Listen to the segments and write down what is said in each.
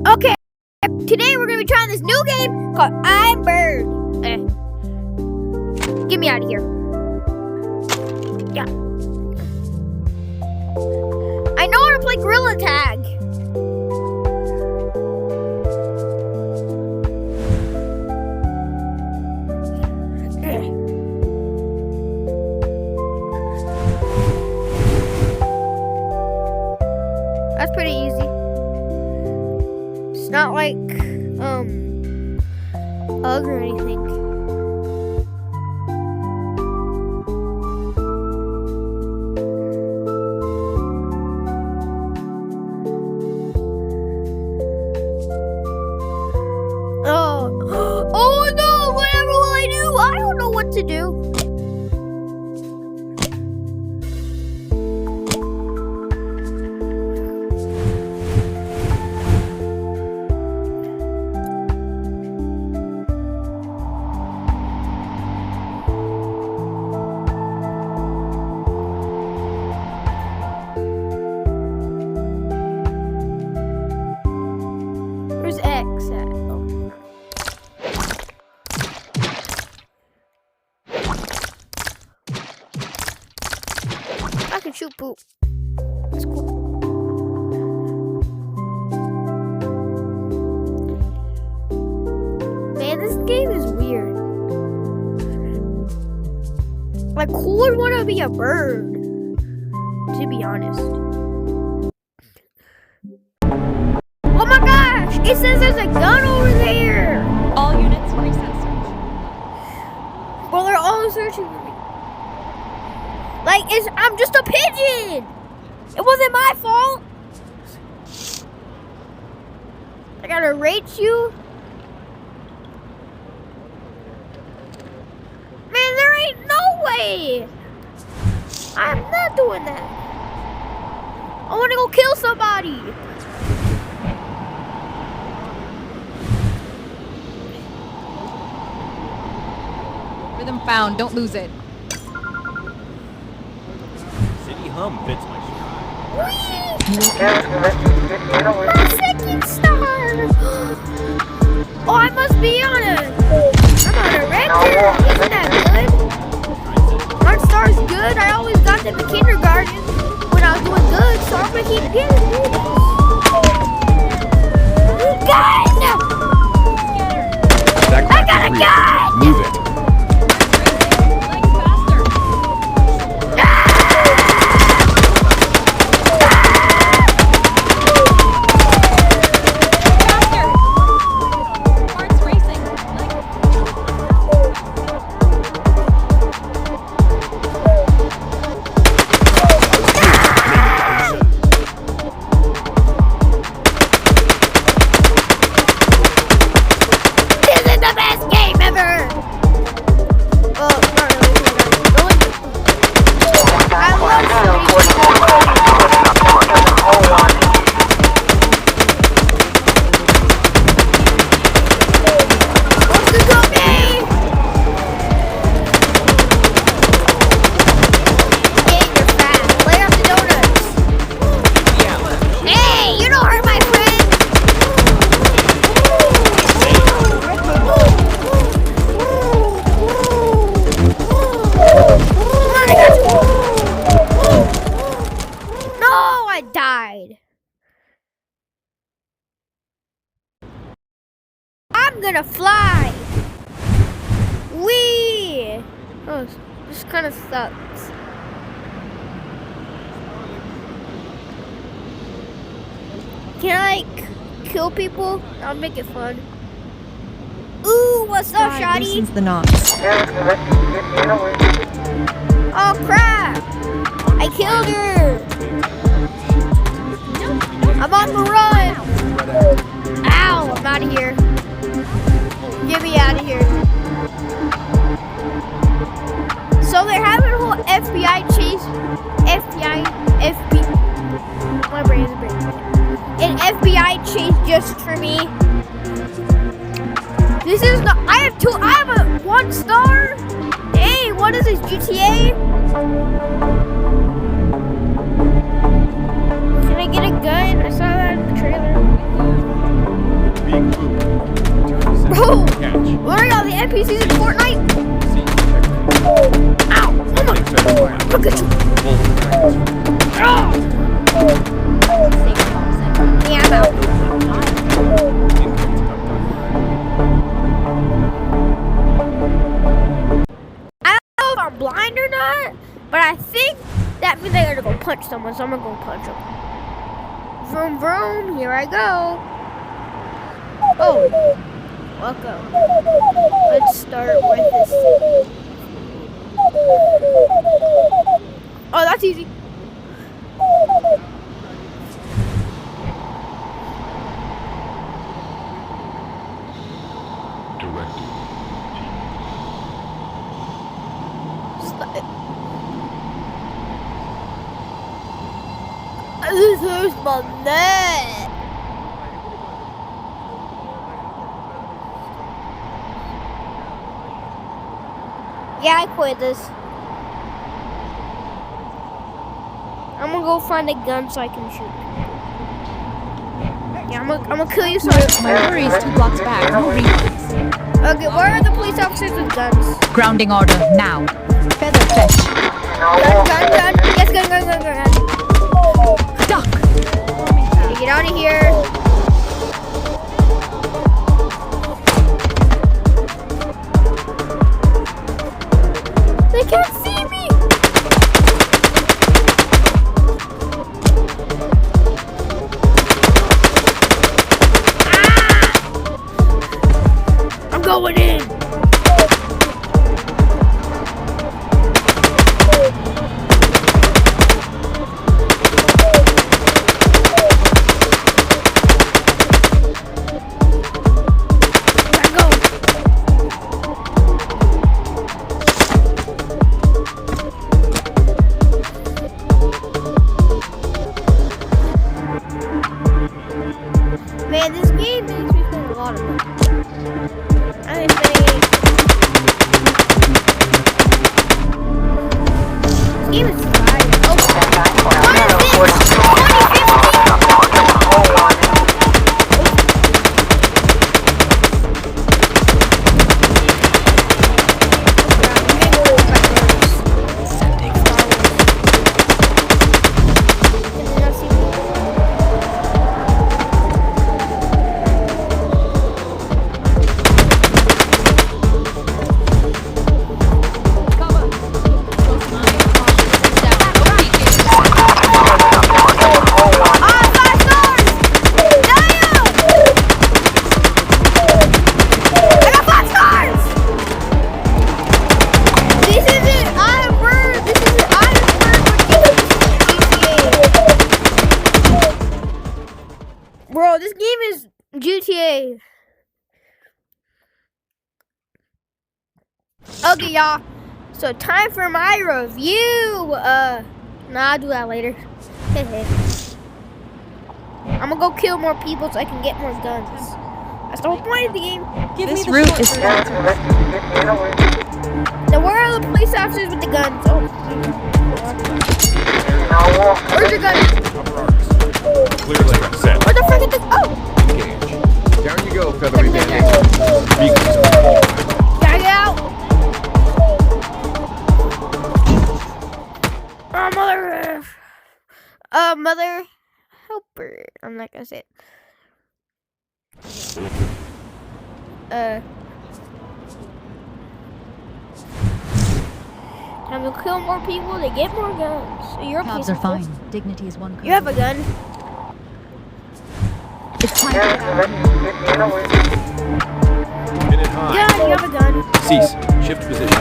Okay, today we're gonna be trying this new game called I'm Bird. Get me out of here. Yeah. I know how to play Gorilla Tag. That's pretty easy. It's not like UGG or anything. Oh no! Whatever will I do? I don't know what to do. Where's X at? Oh. I can shoot poop. That's cool. Man, this game is weird. Like, who would want to be a bird? To be honest. Oh my gosh! It says there's a gun over there! All units reset search. Well, they're all searching for me. Like, I'm just a pigeon! It wasn't my fault! I gotta rate you. Man, there ain't no way! I'm not doing that. I wanna go kill somebody! Rhythm found. Don't lose it. City hum fits my My second star! Oh, I must be on I'm on a record! Isn't that good? One star's good. I always got them in kindergarten when I was doing good, so I'm gonna keep getting it. Gun! I got a gun! Move it. Legs faster. Faster. Heart's racing. This is the best game ever! Well, not really. I love What's the cookie? Hey, you're fat. Play off the donuts. Hey, you don't hurt my friend. No, I died. I'm gonna fly. Wee. Oh, this kind of sucks. Can I, like, kill people? I'll make it fun. Ooh, what's up, Shotty? Loosens the knots. Oh crap! I killed her! I'm on the run! Ow! I'm out of here. Get me out of here. So they're having a whole FBI chase. My brain is breaking. An FBI chase just for me. This is not. I have a 1 star. Hey, what is this, GTA? Can I get a gun? I saw that in the trailer. NPCs in Fortnite? See, check. Ow! Oh my Big federal god! Look at you! Full practice. Oh! Yeah, I'm out. I don't know if I'm blind or not, but I think that means I gotta go punch someone, so I'm gonna go punch them. Vroom vroom, here I go. Oh, welcome. Let's start with this. Oh, that's easy. This hurts my neck. Yeah, I quit this. I'm gonna go find a gun so I can shoot. Yeah, I'm gonna kill you so My worry is 2 blocks back. No refunds. Okay, where are the police officers with guns? Grounding order now. Feather fetch. Gun. Yes, gun. Duck. Okay, get out of here. They can't see me. I'm going in. Gotta go. Man, this game makes me spend a lot of money. I think this game is fire. Oh, what is this? 2050. Cover. Close mine. Step. Bro, this game is GTA. Okay, y'all. So time for my review. I'll do that later. I'm gonna go kill more people so I can get more guns. That's the whole point of the game. This route is sponsored. Now where are the police officers with the guns? Oh. Where's your gun? Upper arms. Clearly set. Where the frick is the? Oh! Engage. Down you go, feathery bandit. Beacons. Gotta get out! Oh, mother helper. I'm not gonna say it. Time to kill more people to get more guns. So you're a Cops police are fine. officer. Dignity is one. You have a gun. It's time to get out. Pin it high. Yeah, you have a gun. Cease. Shift position.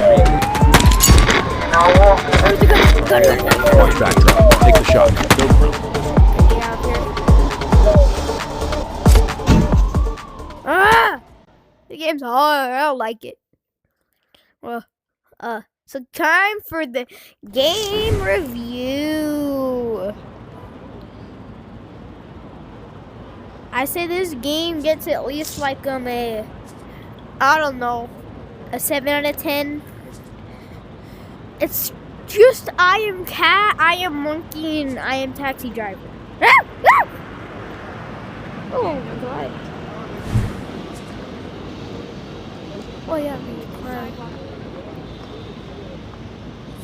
Where's the gun? Gun. Watch backdrop. Take the shot. Go for it. Get out here. Ah! The game's hard. I don't like it. Well, so time for the game review. I say this game gets at least like I don't know, a 7 out of 10. It's just I am cat, I am monkey, and I am taxi driver. Ah! Ah! Oh my god. Oh yeah, we can climb.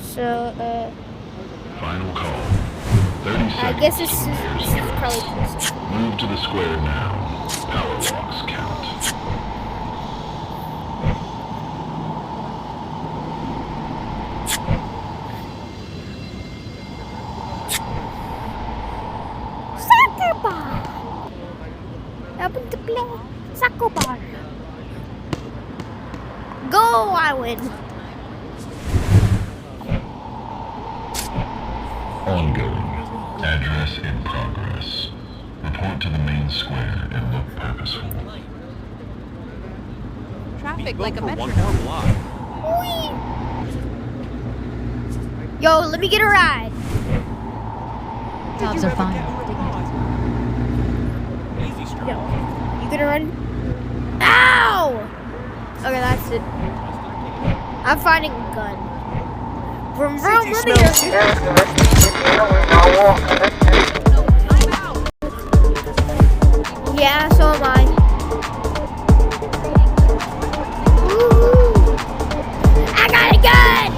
So, Final call. 30 seconds. I guess this to is the mayor's probably entrance. Move to the square now. Power walks count. soccer ball. Open to play soccer ball. Go, I win. Ongoing. Address in progress. Report to the main square and look purposeful. Traffic like a For one metronome. more block. Whee! Yo, let me get a ride. Jobs are fine. Easy strike. Yo, you gonna run? Ow! Okay, that's it. I'm finding a gun. Vroom vroom, let me hear. Yeah, so am I. Ooh. I got a gun!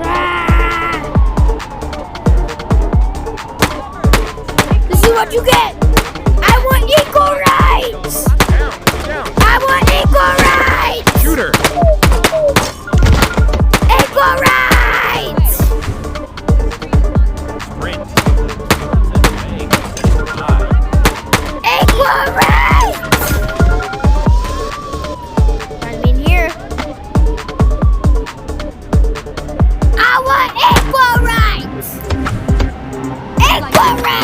Ah. This is what you get! I want equal rights! Down. I want equal rights! Shoot her. Equal rights! Sprint. Equal rights! I mean here. I want equal rights! Equal rights!